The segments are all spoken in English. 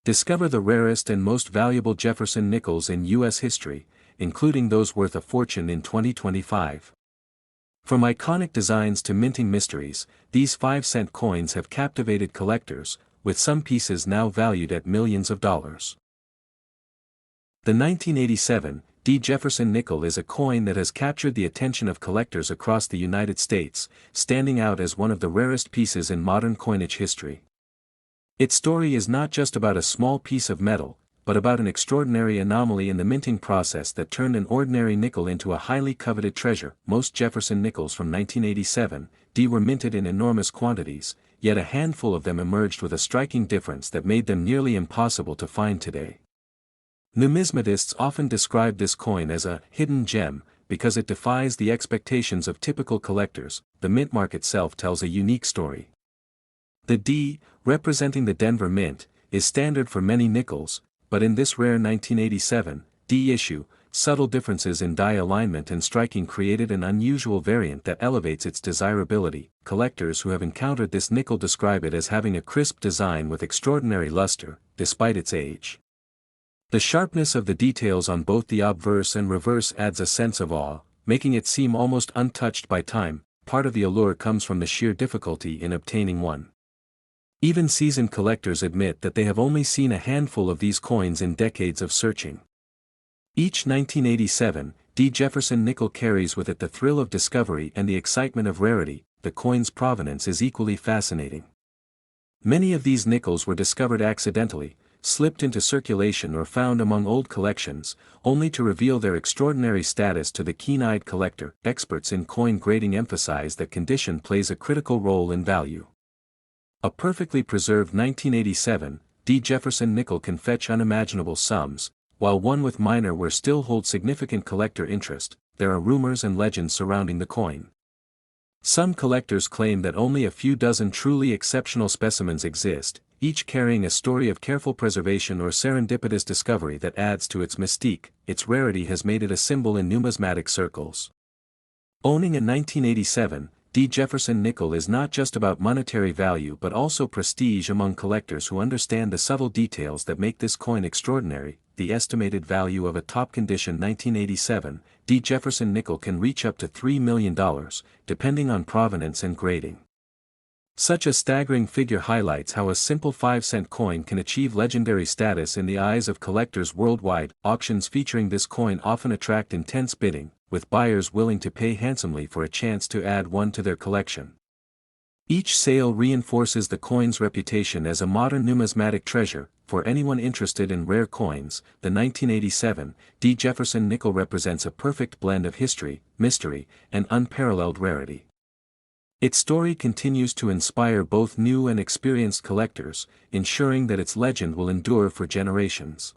Discover the rarest and most valuable Jefferson nickels in U.S. history, including those worth a fortune in 2025. From iconic designs to minting mysteries, these 5-cent coins have captivated collectors, with some pieces now valued at millions of dollars. The 1987 D. Jefferson nickel is a coin that has captured the attention of collectors across the United States, standing out as one of the rarest pieces in modern coinage history. Its story is not just about a small piece of metal, but about an extraordinary anomaly in the minting process that turned an ordinary nickel into a highly coveted treasure. Most Jefferson nickels from 1987 D were minted in enormous quantities, yet a handful of them emerged with a striking difference that made them nearly impossible to find today. Numismatists often describe this coin as a hidden gem, because it defies the expectations of typical collectors. The mint mark itself tells a unique story. The D, representing the Denver Mint, is standard for many nickels, but in this rare 1987 D issue, subtle differences in die alignment and striking created an unusual variant that elevates its desirability. Collectors who have encountered this nickel describe it as having a crisp design with extraordinary luster, despite its age. The sharpness of the details on both the obverse and reverse adds a sense of awe, making it seem almost untouched by time. Part of the allure comes from the sheer difficulty in obtaining one. Even seasoned collectors admit that they have only seen a handful of these coins in decades of searching. Each 1987 D. Jefferson nickel carries with it the thrill of discovery and the excitement of rarity. The coin's provenance is equally fascinating. Many of these nickels were discovered accidentally, slipped into circulation or found among old collections, only to reveal their extraordinary status to the keen-eyed collector. Experts in coin grading emphasize that condition plays a critical role in value. A perfectly preserved 1987 D. Jefferson nickel can fetch unimaginable sums, while one with minor wear still holds significant collector interest. There are rumors and legends surrounding the coin. Some collectors claim that only a few dozen truly exceptional specimens exist, each carrying a story of careful preservation or serendipitous discovery that adds to its mystique. Its rarity has made it a symbol in numismatic circles. Owning a 1987 D. Jefferson nickel is not just about monetary value but also prestige among collectors who understand the subtle details that make this coin extraordinary. The estimated value of a top-condition 1987 D. Jefferson nickel can reach up to $3 million, depending on provenance and grading. Such a staggering figure highlights how a simple 5-cent coin can achieve legendary status in the eyes of collectors worldwide. Auctions featuring this coin often attract intense bidding, with buyers willing to pay handsomely for a chance to add one to their collection. Each sale reinforces the coin's reputation as a modern numismatic treasure. For anyone interested in rare coins, the 1987 D. Jefferson nickel represents a perfect blend of history, mystery, and unparalleled rarity. Its story continues to inspire both new and experienced collectors, ensuring that its legend will endure for generations.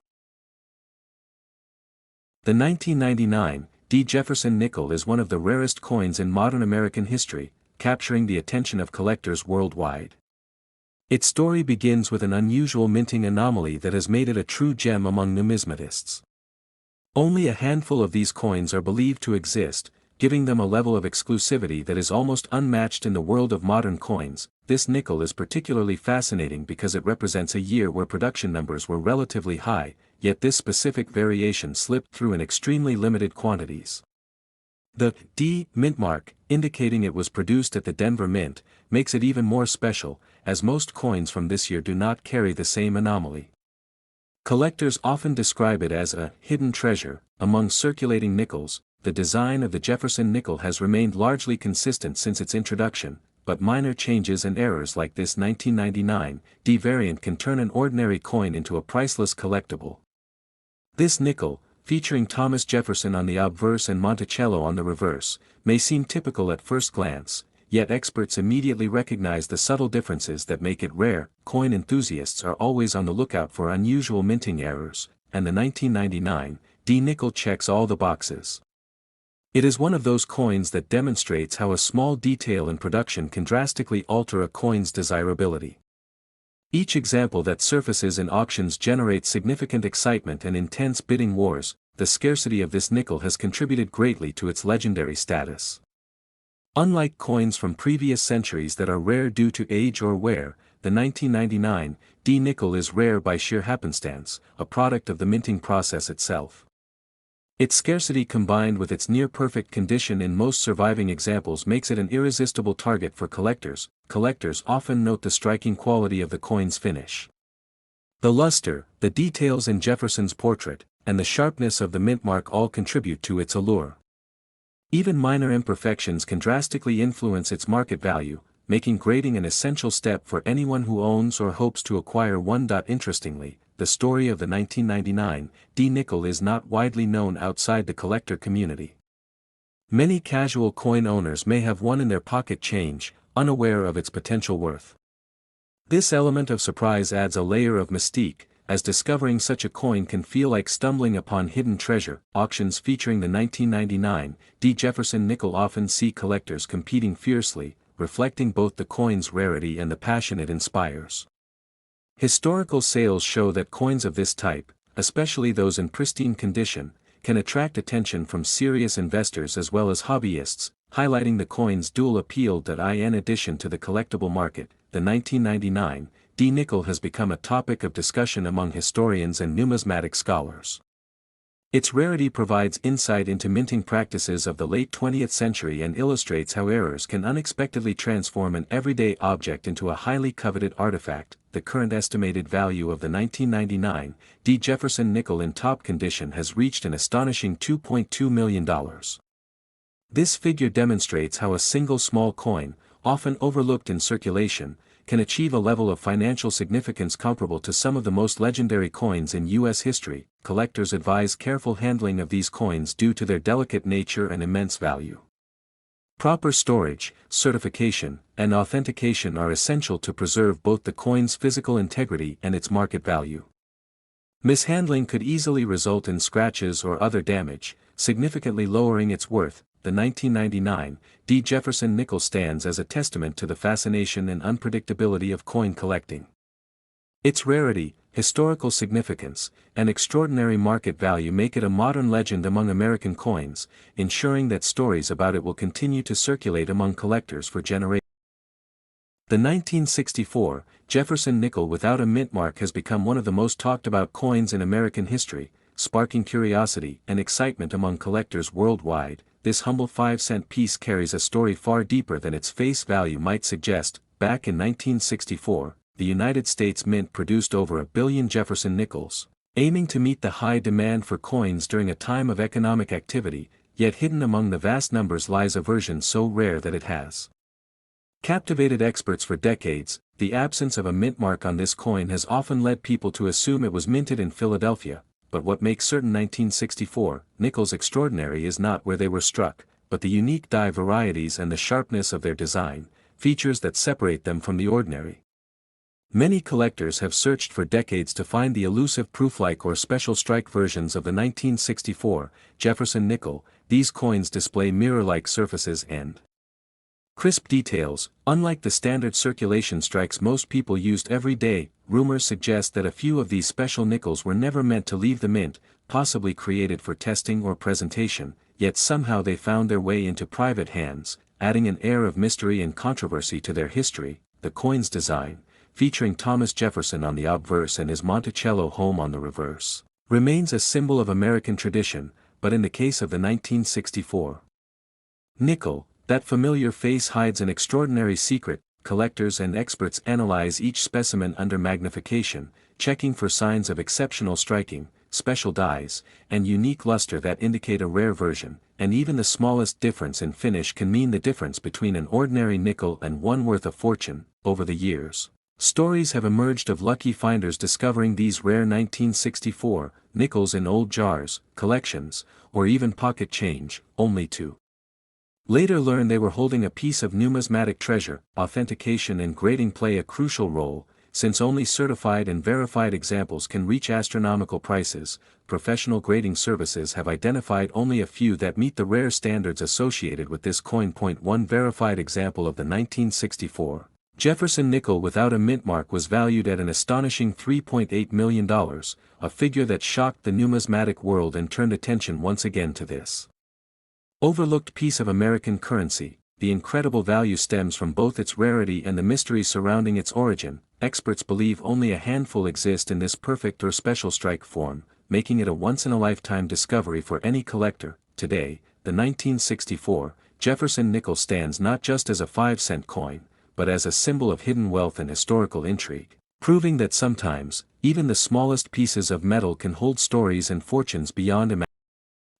The 1999 D. Jefferson nickel is one of the rarest coins in modern American history, capturing the attention of collectors worldwide. Its story begins with an unusual minting anomaly that has made it a true gem among numismatists. Only a handful of these coins are believed to exist, giving them a level of exclusivity that is almost unmatched in the world of modern coins. This nickel is particularly fascinating because it represents a year where production numbers were relatively high, yet this specific variation slipped through in extremely limited quantities. The D mint mark, indicating it was produced at the Denver Mint, makes it even more special, as most coins from this year do not carry the same anomaly. Collectors often describe it as a hidden treasure. Among circulating nickels, the design of the Jefferson nickel has remained largely consistent since its introduction, but minor changes and errors like this 1999 D variant can turn an ordinary coin into a priceless collectible. This nickel, featuring Thomas Jefferson on the obverse and Monticello on the reverse, may seem typical at first glance, yet experts immediately recognize the subtle differences that make it rare. Coin enthusiasts are always on the lookout for unusual minting errors, and the 1999 D nickel checks all the boxes. It is one of those coins that demonstrates how a small detail in production can drastically alter a coin's desirability. Each example that surfaces in auctions generates significant excitement and intense bidding wars. The scarcity of this nickel has contributed greatly to its legendary status. Unlike coins from previous centuries that are rare due to age or wear, the 1999 D nickel is rare by sheer happenstance, a product of the minting process itself. Its scarcity combined with its near-perfect condition in most surviving examples makes it an irresistible target for collectors. Collectors often note the striking quality of the coin's finish. The luster, the details in Jefferson's portrait, and the sharpness of the mint mark all contribute to its allure. Even minor imperfections can drastically influence its market value, making grading an essential step for anyone who owns or hopes to acquire one. Interestingly, the story of the 1999 D nickel is not widely known outside the collector community. Many casual coin owners may have one in their pocket change, unaware of its potential worth. This element of surprise adds a layer of mystique, as discovering such a coin can feel like stumbling upon hidden treasure. Auctions featuring the 1999 D Jefferson nickel often see collectors competing fiercely, reflecting both the coin's rarity and the passion it inspires. Historical sales show that coins of this type, especially those in pristine condition, can attract attention from serious investors as well as hobbyists, highlighting the coin's dual appeal. In addition to the collectible market, the 1999 D nickel has become a topic of discussion among historians and numismatic scholars. Its rarity provides insight into minting practices of the late 20th century and illustrates how errors can unexpectedly transform an everyday object into a highly coveted artifact. The current estimated value of the 1999 D Jefferson nickel in top condition has reached an astonishing $2.2 million. This figure demonstrates how a single small coin, often overlooked in circulation, can achieve a level of financial significance comparable to some of the most legendary coins in U.S. history. Collectors advise careful handling of these coins due to their delicate nature and immense value. Proper storage, certification, and authentication are essential to preserve both the coin's physical integrity and its market value. Mishandling could easily result in scratches or other damage, significantly lowering its worth. The 1999 D Jefferson nickel stands as a testament to the fascination and unpredictability of coin collecting. Its rarity, historical significance, and extraordinary market value make it a modern legend among American coins, ensuring that stories about it will continue to circulate among collectors for generations. The 1964 Jefferson nickel without a mint mark has become one of the most talked about coins in American history, sparking curiosity and excitement among collectors worldwide. This humble 5-cent piece carries a story far deeper than its face value might suggest. Back in 1964, the United States Mint produced over 1 billion Jefferson nickels, aiming to meet the high demand for coins during a time of economic activity, yet hidden among the vast numbers lies a version so rare that it has captivated experts for decades. The absence of a mint mark on this coin has often led people to assume it was minted in Philadelphia. But what makes certain 1964 nickels extraordinary is not where they were struck, but the unique die varieties and the sharpness of their design, features that separate them from the ordinary. Many collectors have searched for decades to find the elusive proof-like or special strike versions of the 1964 Jefferson nickel. These coins display mirror-like surfaces and crisp details, unlike the standard circulation strikes most people used every day. Rumors suggest that a few of these special nickels were never meant to leave the mint, possibly created for testing or presentation, yet somehow they found their way into private hands, adding an air of mystery and controversy to their history. The coin's design, featuring Thomas Jefferson on the obverse and his Monticello home on the reverse, remains a symbol of American tradition, but in the case of the 1964 nickel, that familiar face hides an extraordinary secret. Collectors and experts analyze each specimen under magnification, checking for signs of exceptional striking, special dies, and unique luster that indicate a rare version, and even the smallest difference in finish can mean the difference between an ordinary nickel and one worth a fortune. Over the years, stories have emerged of lucky finders discovering these rare 1964 nickels in old jars, collections, or even pocket change, only to later learn they were holding a piece of numismatic treasure. Authentication and grading play a crucial role, since only certified and verified examples can reach astronomical prices. Professional grading services have identified only a few that meet the rare standards associated with this coin. One verified example of the 1964 Jefferson nickel without a mint mark was valued at an astonishing $3.8 million, a figure that shocked the numismatic world and turned attention once again to this overlooked piece of American currency. the incredible value stems from both its rarity and the mystery surrounding its origin. Experts believe only a handful exist in this perfect or special strike form, making it a once-in-a-lifetime discovery for any collector. Today, the 1964 Jefferson nickel stands not just as a 5-cent coin, but as a symbol of hidden wealth and historical intrigue, proving that sometimes, even the smallest pieces of metal can hold stories and fortunes beyond imagination.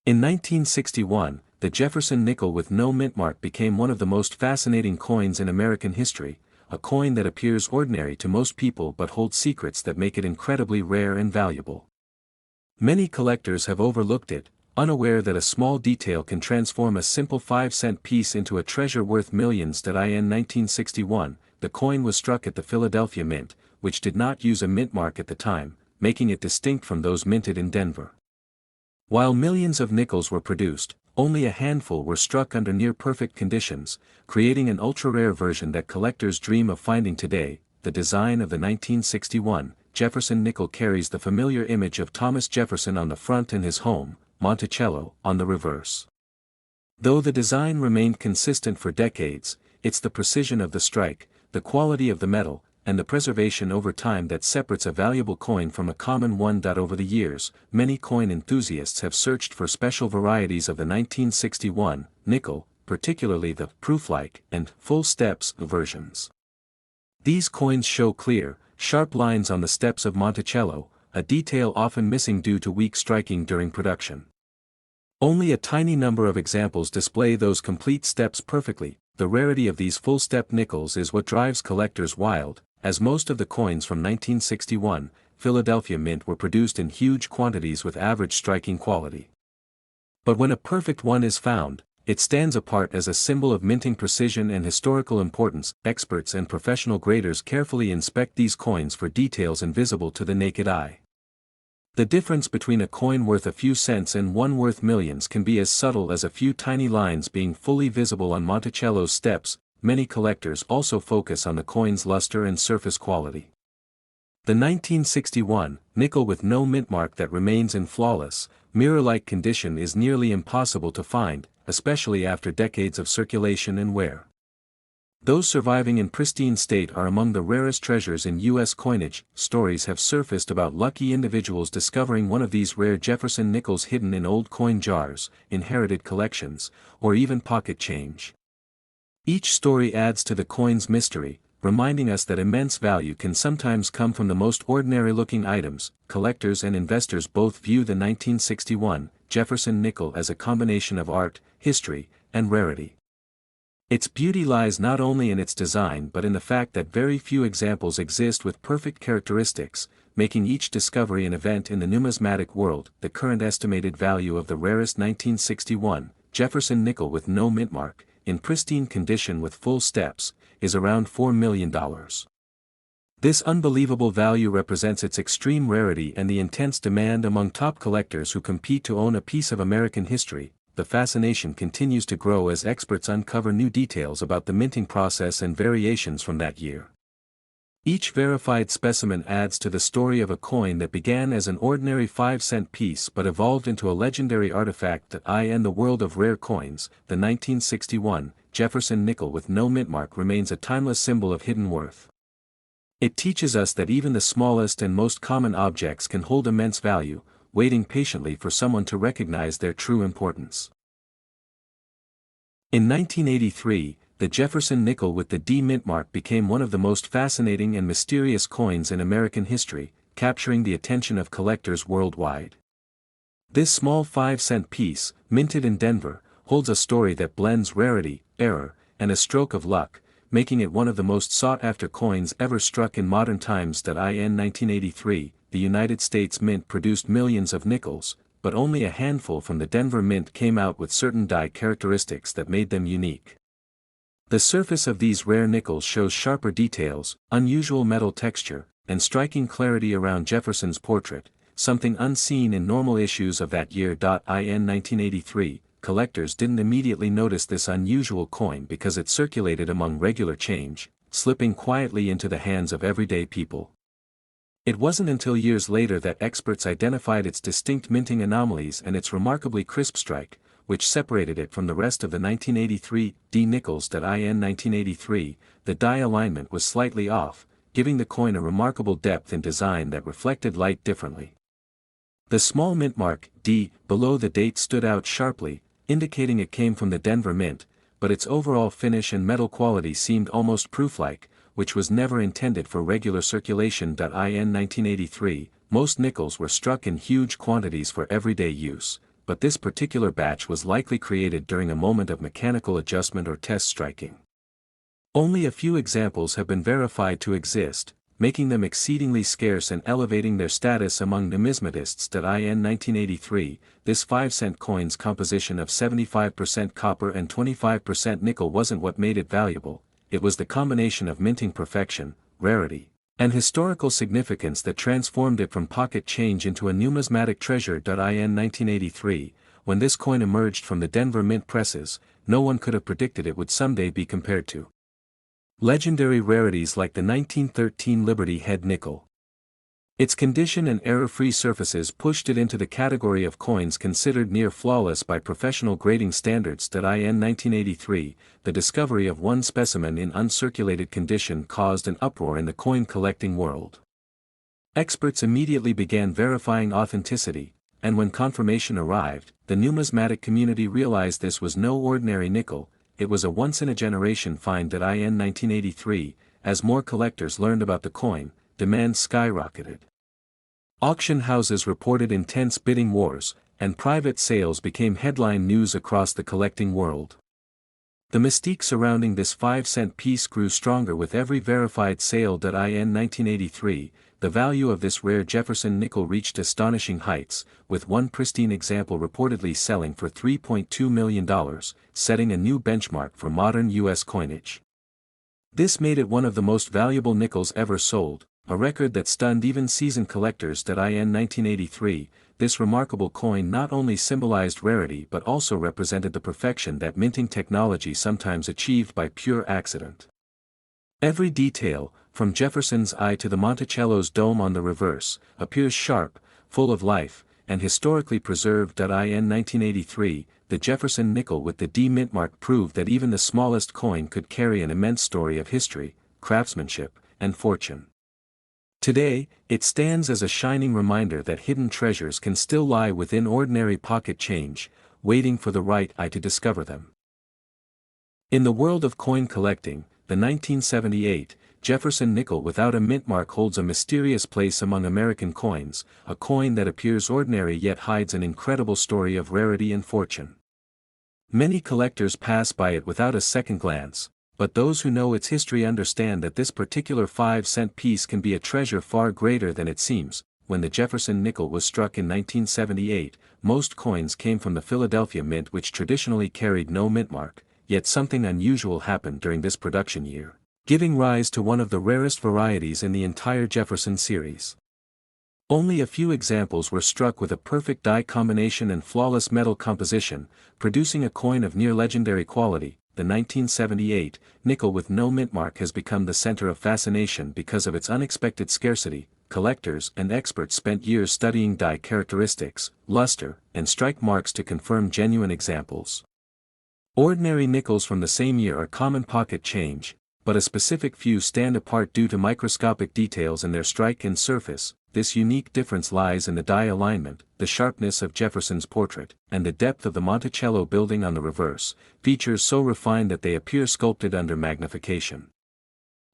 In 1961, the Jefferson nickel with no mint mark became one of the most fascinating coins in American history, a coin that appears ordinary to most people but holds secrets that make it incredibly rare and valuable. Many collectors have overlooked it, unaware that a small detail can transform a simple 5-cent piece into a treasure worth millions. In 1961, the coin was struck at the Philadelphia Mint, which did not use a mint mark at the time, making it distinct from those minted in Denver. While millions of nickels were produced, only a handful were struck under near-perfect conditions, creating an ultra-rare version that collectors dream of finding today. The design of the 1961 Jefferson nickel carries the familiar image of Thomas Jefferson on the front and his home, Monticello, on the reverse. Though the design remained consistent for decades, it's the precision of the strike, the quality of the metal, and the preservation over time that separates a valuable coin from a common one. Over the years, many coin enthusiasts have searched for special varieties of the 1961 nickel, particularly the proof-like and full steps versions. These coins show clear, sharp lines on the steps of Monticello, a detail often missing due to weak striking during production. Only a tiny number of examples display those complete steps perfectly. The rarity of these full-step nickels is what drives collectors wild, as most of the coins from 1961 Philadelphia Mint were produced in huge quantities with average striking quality. But when a perfect one is found, it stands apart as a symbol of minting precision and historical importance. Experts and professional graders carefully inspect these coins for details invisible to the naked eye. The difference between a coin worth a few cents and one worth millions can be as subtle as a few tiny lines being fully visible on Monticello's steps. Many collectors also focus on the coin's luster and surface quality. The 1961 nickel with no mint mark that remains in flawless, mirror-like condition is nearly impossible to find, especially after decades of circulation and wear. Those surviving in pristine state are among the rarest treasures in U.S. coinage. Stories have surfaced about lucky individuals discovering one of these rare Jefferson nickels hidden in old coin jars, inherited collections, or even pocket change. Each story adds to the coin's mystery, reminding us that immense value can sometimes come from the most ordinary-looking items. Collectors and investors both view the 1961 Jefferson nickel as a combination of art, history, and rarity. Its beauty lies not only in its design but in the fact that very few examples exist with perfect characteristics, making each discovery an event in the numismatic world. The current estimated value of the rarest 1961 Jefferson nickel with no mint mark, in pristine condition with full steps, is around $4 million. This unbelievable value represents its extreme rarity and the intense demand among top collectors who compete to own a piece of American history. The fascination continues to grow as experts uncover new details about the minting process and variations from that year. Each verified specimen adds to the story of a coin that began as an ordinary 5-cent piece but evolved into a legendary artifact. In the world of rare coins, the 1961 Jefferson nickel with no mint mark remains a timeless symbol of hidden worth. It teaches us that even the smallest and most common objects can hold immense value, waiting patiently for someone to recognize their true importance. In 1983, the Jefferson nickel with the D mint mark became one of the most fascinating and mysterious coins in American history, capturing the attention of collectors worldwide. This small 5-cent piece, minted in Denver, holds a story that blends rarity, error, and a stroke of luck, making it one of the most sought-after coins ever struck in modern times. In 1983, the United States Mint produced millions of nickels, but only a handful from the Denver Mint came out with certain die characteristics that made them unique. The surface of these rare nickels shows sharper details, unusual metal texture, and striking clarity around Jefferson's portrait, something unseen in normal issues of that year. In 1983, collectors didn't immediately notice this unusual coin because it circulated among regular change, slipping quietly into the hands of everyday people. It wasn't until years later that experts identified its distinct minting anomalies and its remarkably crisp strike, which separated it from the rest of the 1983 D nickels. In 1983, the die alignment was slightly off, giving the coin a remarkable depth in design that reflected light differently. The small mint mark, D, below the date stood out sharply, indicating it came from the Denver Mint, but its overall finish and metal quality seemed almost proof-like, which was never intended for regular circulation. In 1983, most nickels were struck in huge quantities for everyday use, but this particular batch was likely created during a moment of mechanical adjustment or test striking. Only a few examples have been verified to exist, making them exceedingly scarce and elevating their status among numismatists. In 1983, this 5-cent coin's composition of 75% copper and 25% nickel wasn't what made it valuable, it was the combination of minting perfection, rarity, and historical significance that transformed it from pocket change into a numismatic treasure. In 1983, when this coin emerged from the Denver Mint presses, no one could have predicted it would someday be compared to legendary rarities like the 1913 Liberty Head nickel. Its condition and error-free surfaces pushed it into the category of coins considered near flawless by professional grading standards. In 1983, the discovery of one specimen in uncirculated condition caused an uproar in the coin collecting world. Experts immediately began verifying authenticity, and when confirmation arrived, the numismatic community realized this was no ordinary nickel. It was a once-in-a-generation find. In 1983, as more collectors learned about the coin, demand skyrocketed. Auction houses reported intense bidding wars, and private sales became headline news across the collecting world. The mystique surrounding this 5-cent piece grew stronger with every verified sale. In 1983, the value of this rare Jefferson nickel reached astonishing heights, with one pristine example reportedly selling for $3.2 million, setting a new benchmark for modern U.S. coinage. This made it one of the most valuable nickels ever sold, a record that stunned even seasoned collectors. In 1983, this remarkable coin not only symbolized rarity but also represented the perfection that minting technology sometimes achieved by pure accident. Every detail, from Jefferson's eye to the Monticello's dome on the reverse, appears sharp, full of life, and historically preserved. In 1983, the Jefferson nickel with the D mint mark proved that even the smallest coin could carry an immense story of history, craftsmanship, and fortune. Today, it stands as a shining reminder that hidden treasures can still lie within ordinary pocket change, waiting for the right eye to discover them. In the world of coin collecting, the 1978 Jefferson nickel without a mint mark holds a mysterious place among American coins, a coin that appears ordinary yet hides an incredible story of rarity and fortune. Many collectors pass by it without a second glance, but those who know its history understand that this particular 5-cent piece can be a treasure far greater than it seems. When the Jefferson nickel was struck in 1978, most coins came from the Philadelphia Mint, which traditionally carried no mint mark, yet something unusual happened during this production year, giving rise to one of the rarest varieties in the entire Jefferson series. Only a few examples were struck with a perfect die combination and flawless metal composition, producing a coin of near legendary quality. The 1978 nickel with no mint mark has become the center of fascination because of its unexpected scarcity. Collectors and experts spent years studying die characteristics, luster, and strike marks to confirm genuine examples. Ordinary nickels from the same year are common pocket change, but a specific few stand apart due to microscopic details in their strike and surface. This unique difference lies in the die alignment, the sharpness of Jefferson's portrait, and the depth of the Monticello building on the reverse, features so refined that they appear sculpted under magnification.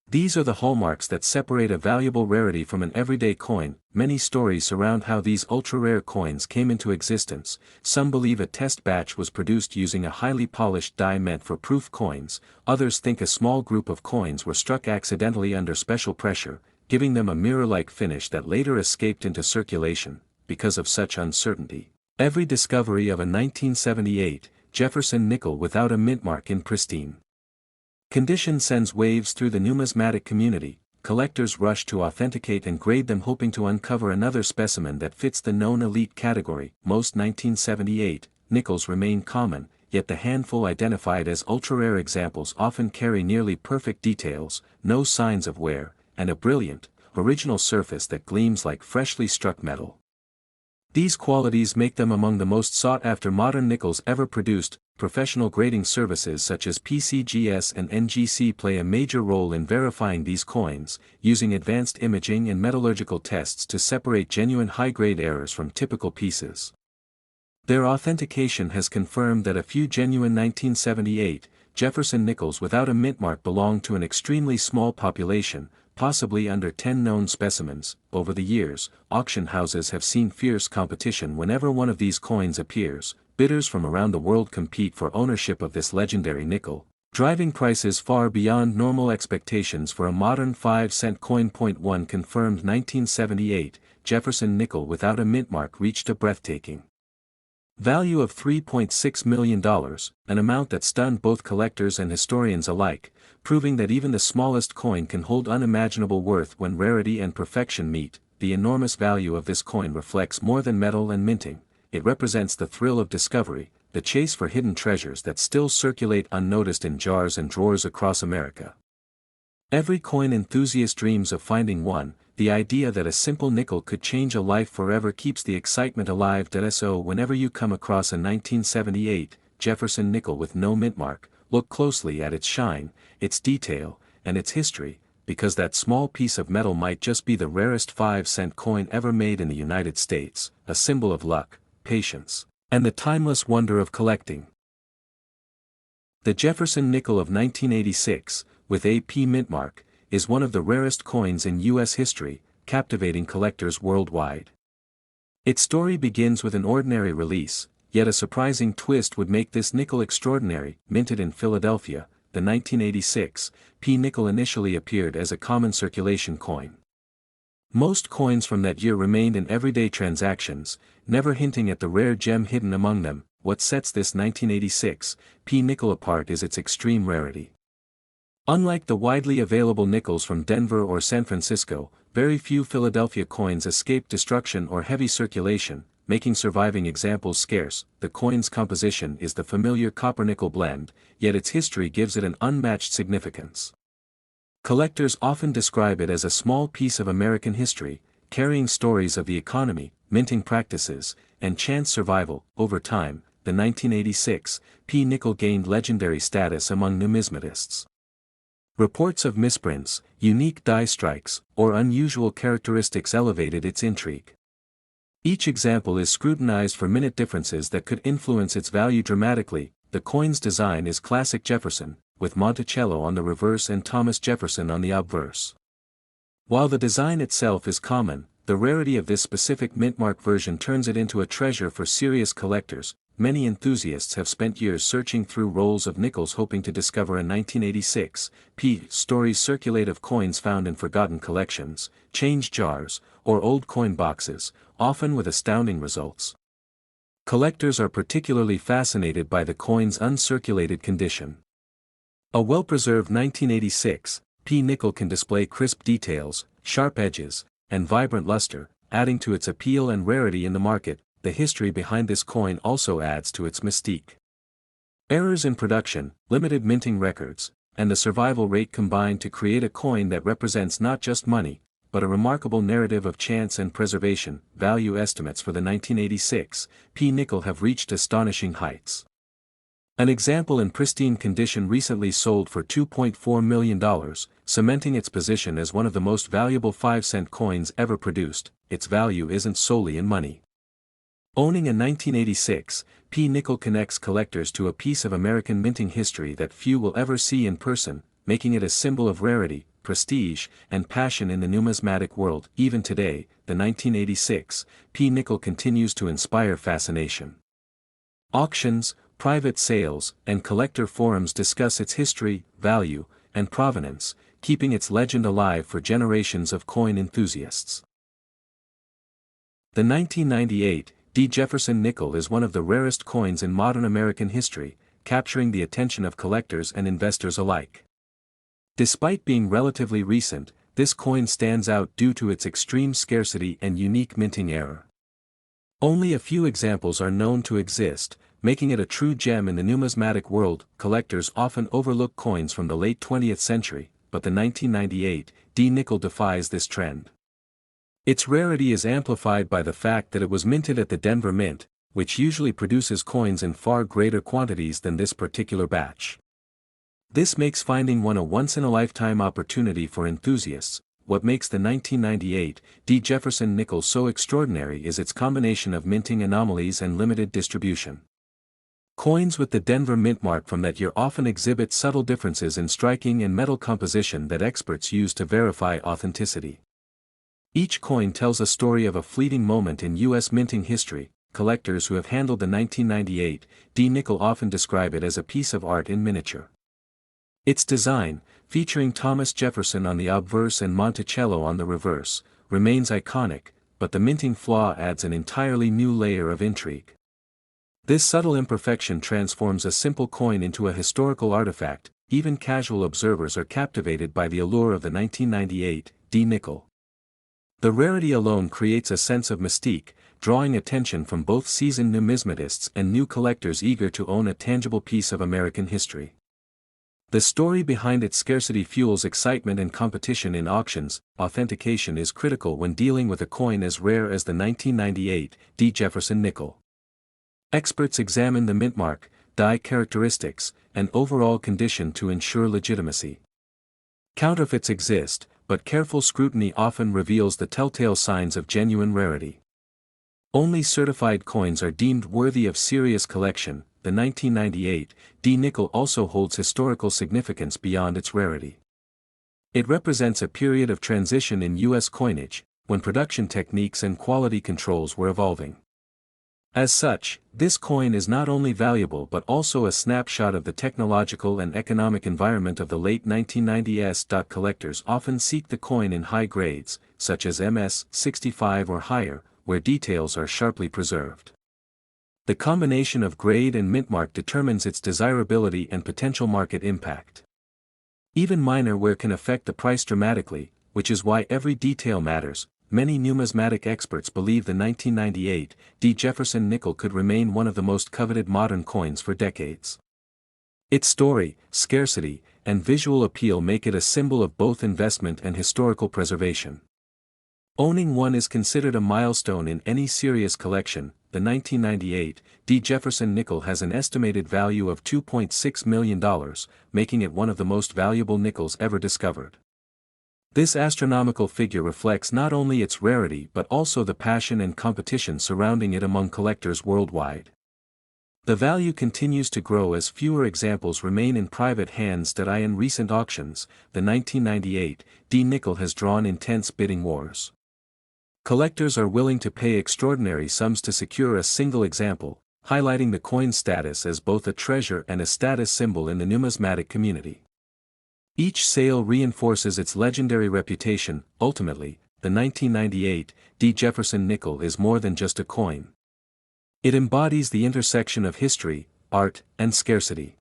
These are the hallmarks that separate a valuable rarity from an everyday coin. Many stories surround how these ultra-rare coins came into existence. Some believe a test batch was produced using a highly polished die meant for proof coins, others think a small group of coins were struck accidentally under special pressure, giving them a mirror-like finish that later escaped into circulation. Because of such uncertainty, every discovery of a 1978 Jefferson nickel without a mint mark in pristine condition sends waves through the numismatic community. Collectors rush to authenticate and grade them, hoping to uncover another specimen that fits the known elite category. Most 1978 nickels remain common, yet the handful identified as ultra-rare examples often carry nearly perfect details, no signs of wear, and a brilliant, original surface that gleams like freshly struck metal. These qualities make them among the most sought-after modern nickels ever produced. Professional grading services such as PCGS and NGC play a major role in verifying these coins, using advanced imaging and metallurgical tests to separate genuine high-grade errors from typical pieces. Their authentication has confirmed that a few genuine 1978 Jefferson nickels without a mint mark belong to an extremely small population, possibly under 10 known specimens. Over the years, auction houses have seen fierce competition whenever one of these coins appears. Bidders from around the world compete for ownership of this legendary nickel, driving prices far beyond normal expectations for a modern 5-cent coin. One confirmed 1978 Jefferson nickel without a mint mark reached a breathtaking value of $3.6 million, an amount that stunned both collectors and historians alike, proving that even the smallest coin can hold unimaginable worth when rarity and perfection meet. The enormous value of this coin reflects more than metal and minting. It represents the thrill of discovery, the chase for hidden treasures that still circulate unnoticed in jars and drawers across America. Every coin enthusiast dreams of finding one. The idea that a simple nickel could change a life forever keeps the excitement alive. So whenever you come across a 1978 Jefferson nickel with no mint mark, look closely at its shine, its detail, and its history, because that small piece of metal might just be the rarest 5-cent coin ever made in the United States, a symbol of luck, patience, and the timeless wonder of collecting. The Jefferson nickel of 1986, with AP mint mark, is one of the rarest coins in U.S. history, captivating collectors worldwide. Its story begins with an ordinary release, yet a surprising twist would make this nickel extraordinary. Minted in Philadelphia, the 1986 P nickel initially appeared as a common circulation coin. Most coins from that year remained in everyday transactions, never hinting at the rare gem hidden among them. What sets this 1986 P nickel apart is its extreme rarity. Unlike the widely available nickels from Denver or San Francisco, very few Philadelphia coins escape destruction or heavy circulation, making surviving examples scarce. The coin's composition is the familiar copper-nickel blend, yet its history gives it an unmatched significance. Collectors often describe it as a small piece of American history, carrying stories of the economy, minting practices, and chance survival. Over time, the 1986 P nickel gained legendary status among numismatists. Reports of misprints, unique die strikes, or unusual characteristics elevated its intrigue. Each example is scrutinized for minute differences that could influence its value dramatically. The coin's design is classic Jefferson, with Monticello on the reverse and Thomas Jefferson on the obverse. While the design itself is common, the rarity of this specific mint-mark version turns it into a treasure for serious collectors. Many enthusiasts have spent years searching through rolls of nickels hoping to discover a 1986 P. Stories circulate of coins found in forgotten collections, change jars, or old coin boxes, often with astounding results. Collectors are particularly fascinated by the coin's uncirculated condition. A well-preserved 1986 P nickel can display crisp details, sharp edges, and vibrant luster, adding to its appeal and rarity in the market. The history behind this coin also adds to its mystique. Errors in production, limited minting records, and the survival rate combine to create a coin that represents not just money, but a remarkable narrative of chance and preservation. Value estimates for the 1986 P nickel have reached astonishing heights. An example in pristine condition recently sold for $2.4 million, cementing its position as one of the most valuable 5-cent coins ever produced. Its value isn't solely in money. Owning a 1986 P nickel connects collectors to a piece of American minting history that few will ever see in person, making it a symbol of rarity, prestige, and passion in the numismatic world. Even today, the 1986 P nickel continues to inspire fascination. Auctions, private sales, and collector forums discuss its history, value, and provenance, keeping its legend alive for generations of coin enthusiasts. The 1998 D. Jefferson nickel is one of the rarest coins in modern American history, capturing the attention of collectors and investors alike. Despite being relatively recent, this coin stands out due to its extreme scarcity and unique minting error. Only a few examples are known to exist, making it a true gem in the numismatic world. Collectors often overlook coins from the late 20th century, but the 1998 D nickel defies this trend. Its rarity is amplified by the fact that it was minted at the Denver Mint, which usually produces coins in far greater quantities than this particular batch. This makes finding one a once-in-a-lifetime opportunity for enthusiasts. What makes the 1998 D. Jefferson nickel so extraordinary is its combination of minting anomalies and limited distribution. Coins with the Denver Mint mark from that year often exhibit subtle differences in striking and metal composition that experts use to verify authenticity. Each coin tells a story of a fleeting moment in U.S. minting history. Collectors who have handled the 1998 D nickel often describe it as a piece of art in miniature. Its design, featuring Thomas Jefferson on the obverse and Monticello on the reverse, remains iconic, but the minting flaw adds an entirely new layer of intrigue. This subtle imperfection transforms a simple coin into a historical artifact. Even casual observers are captivated by the allure of the 1998 D nickel. The rarity alone creates a sense of mystique, drawing attention from both seasoned numismatists and new collectors eager to own a tangible piece of American history. The story behind its scarcity fuels excitement and competition in auctions. Authentication is critical when dealing with a coin as rare as the 1998 D. Jefferson nickel. Experts examine the mint mark, die characteristics, and overall condition to ensure legitimacy. Counterfeits exist, but careful scrutiny often reveals the telltale signs of genuine rarity. Only certified coins are deemed worthy of serious collection. The 1998 D nickel also holds historical significance beyond its rarity. It represents a period of transition in U.S. coinage, when production techniques and quality controls were evolving. As such, this coin is not only valuable but also a snapshot of the technological and economic environment of the late 1990s. Collectors often seek the coin in high grades, such as MS-65 or higher, where details are sharply preserved. The combination of grade and mint mark determines its desirability and potential market impact. Even minor wear can affect the price dramatically, which is why every detail matters. Many numismatic experts believe the 1998 D. Jefferson nickel could remain one of the most coveted modern coins for decades. Its story, scarcity, and visual appeal make it a symbol of both investment and historical preservation. Owning one is considered a milestone in any serious collection. The 1998 D. Jefferson nickel has an estimated value of $2.6 million, making it one of the most valuable nickels ever discovered. This astronomical figure reflects not only its rarity but also the passion and competition surrounding it among collectors worldwide. The value continues to grow as fewer examples remain in private hands. In recent auctions, the 1998 D nickel has drawn intense bidding wars. Collectors are willing to pay extraordinary sums to secure a single example, highlighting the coin's status as both a treasure and a status symbol in the numismatic community. Each sale reinforces its legendary reputation. Ultimately, the 1998 D. Jefferson nickel is more than just a coin. It embodies the intersection of history, art, and scarcity.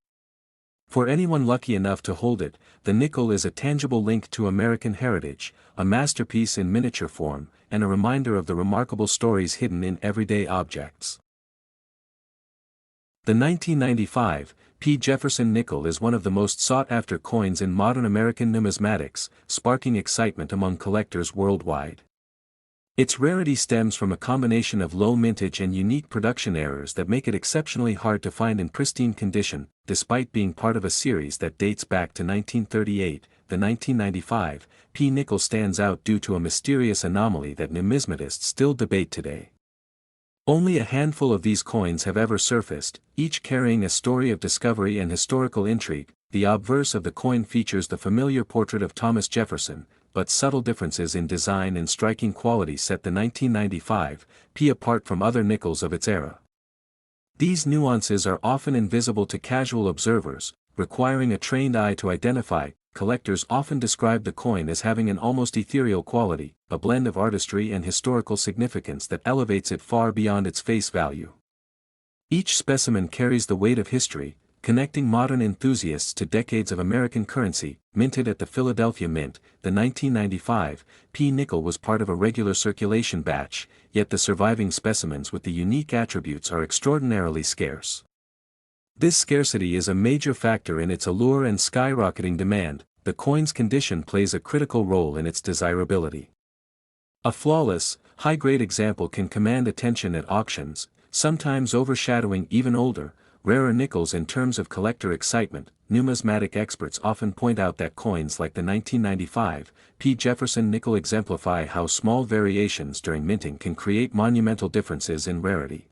For anyone lucky enough to hold it, the nickel is a tangible link to American heritage, a masterpiece in miniature form, and a reminder of the remarkable stories hidden in everyday objects. The 1995 P. Jefferson nickel is one of the most sought-after coins in modern American numismatics, sparking excitement among collectors worldwide. Its rarity stems from a combination of low mintage and unique production errors that make it exceptionally hard to find in pristine condition. Despite being part of a series that dates back to 1938, the 1995 P. nickel stands out due to a mysterious anomaly that numismatists still debate today. Only a handful of these coins have ever surfaced, each carrying a story of discovery and historical intrigue. The obverse of the coin features the familiar portrait of Thomas Jefferson, but subtle differences in design and striking quality set the 1995 P apart from other nickels of its era. These nuances are often invisible to casual observers, requiring a trained eye to identify. Collectors often describe the coin as having an almost ethereal quality, a blend of artistry and historical significance that elevates it far beyond its face value. Each specimen carries the weight of history, connecting modern enthusiasts to decades of American currency. Minted at the Philadelphia Mint, the 1995 P nickel was part of a regular circulation batch, yet the surviving specimens with the unique attributes are extraordinarily scarce. This scarcity is a major factor in its allure and skyrocketing demand. The coin's condition plays a critical role in its desirability. A flawless, high-grade example can command attention at auctions, sometimes overshadowing even older, rarer nickels in terms of collector excitement. Numismatic experts often point out that coins like the 1995 P. Jefferson nickel exemplify how small variations during minting can create monumental differences in rarity.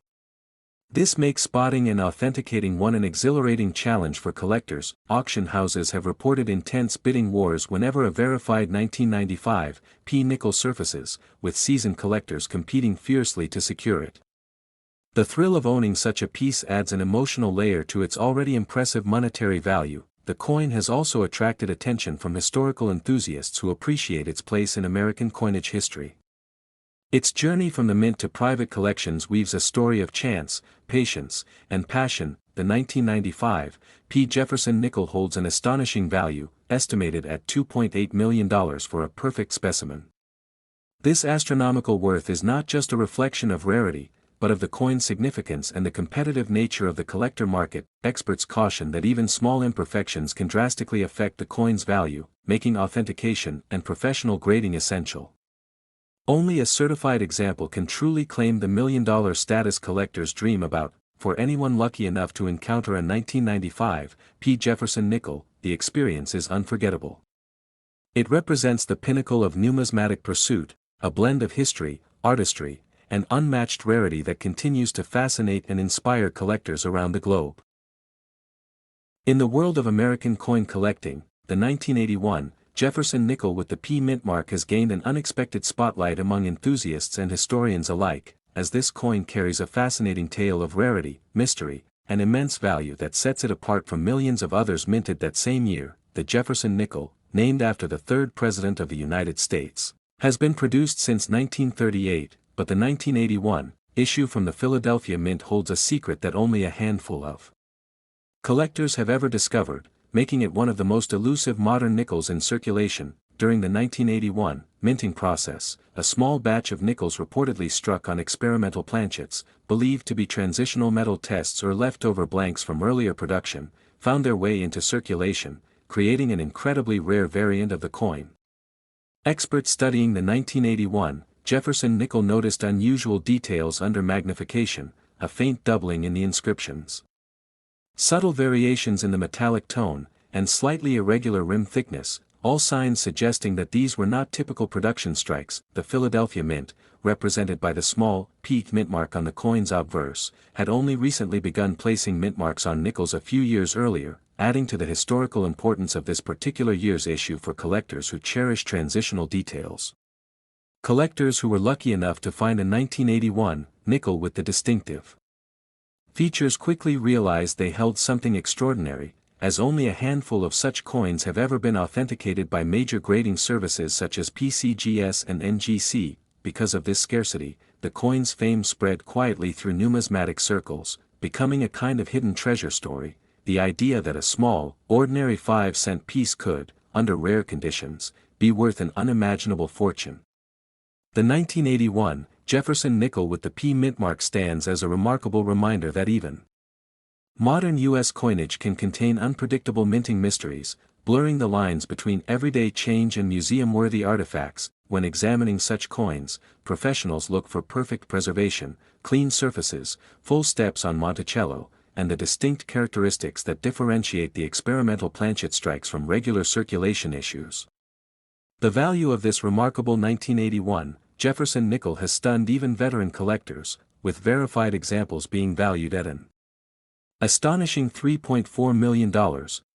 This makes spotting and authenticating one an exhilarating challenge for collectors. Auction houses have reported intense bidding wars whenever a verified 1995 P nickel surfaces, with seasoned collectors competing fiercely to secure it. The thrill of owning such a piece adds an emotional layer to its already impressive monetary value. The coin has also attracted attention from historical enthusiasts who appreciate its place in American coinage history. Its journey from the mint to private collections weaves a story of chance, patience, and passion. The 1995 P. Jefferson nickel holds an astonishing value, estimated at $2.8 million for a perfect specimen. This astronomical worth is not just a reflection of rarity, but of the coin's significance and the competitive nature of the collector market. Experts caution that even small imperfections can drastically affect the coin's value, making authentication and professional grading essential. Only a certified example can truly claim the million-dollar status collectors dream about. For anyone lucky enough to encounter a 1995 P. Jefferson nickel, the experience is unforgettable. It represents the pinnacle of numismatic pursuit, a blend of history, artistry, and unmatched rarity that continues to fascinate and inspire collectors around the globe. In the world of American coin collecting, the 1981 Jefferson nickel with the P mint mark has gained an unexpected spotlight among enthusiasts and historians alike, as this coin carries a fascinating tale of rarity, mystery, and immense value that sets it apart from millions of others minted that same year. The Jefferson nickel, named after the third President of the United States, has been produced since 1938, but the 1981 issue from the Philadelphia Mint holds a secret that only a handful of collectors have ever discovered, making it one of the most elusive modern nickels in circulation. During the 1981 minting process, a small batch of nickels reportedly struck on experimental planchets, believed to be transitional metal tests or leftover blanks from earlier production, found their way into circulation, creating an incredibly rare variant of the coin. Experts studying the 1981 Jefferson nickel noticed unusual details under magnification, a faint doubling in the inscriptions, subtle variations in the metallic tone, and slightly irregular rim thickness, all signs suggesting that these were not typical production strikes. The Philadelphia Mint, represented by the small P mint mark on the coin's obverse, had only recently begun placing mint marks on nickels a few years earlier, adding to the historical importance of this particular year's issue for collectors who cherish transitional details. Collectors who were lucky enough to find a 1981 nickel with the distinctive features quickly realized they held something extraordinary, as only a handful of such coins have ever been authenticated by major grading services such as PCGS and NGC. Because of this scarcity, the coin's fame spread quietly through numismatic circles, becoming a kind of hidden treasure story. The idea that a small, ordinary 5-cent piece could, under rare conditions, be worth an unimaginable fortune. The 1981 Jefferson nickel with the P mint mark stands as a remarkable reminder that even modern U.S. coinage can contain unpredictable minting mysteries, blurring the lines between everyday change and museum-worthy artifacts. When examining such coins, professionals look for perfect preservation, clean surfaces, full steps on Monticello, and the distinct characteristics that differentiate the experimental planchet strikes from regular circulation issues. The value of this remarkable 1981 Jefferson nickel has stunned even veteran collectors, with verified examples being valued at an astonishing $3.4 million,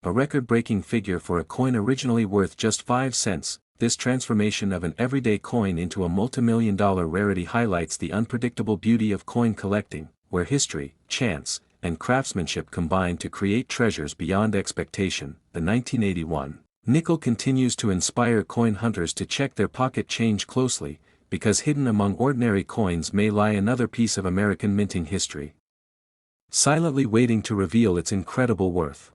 a record-breaking figure for a coin originally worth just 5 cents. This transformation of an everyday coin into a multimillion-dollar rarity highlights the unpredictable beauty of coin collecting, where history, chance, and craftsmanship combine to create treasures beyond expectation. The 1981 nickel continues to inspire coin hunters to check their pocket change closely, because hidden among ordinary coins may lie another piece of American minting history, silently waiting to reveal its incredible worth.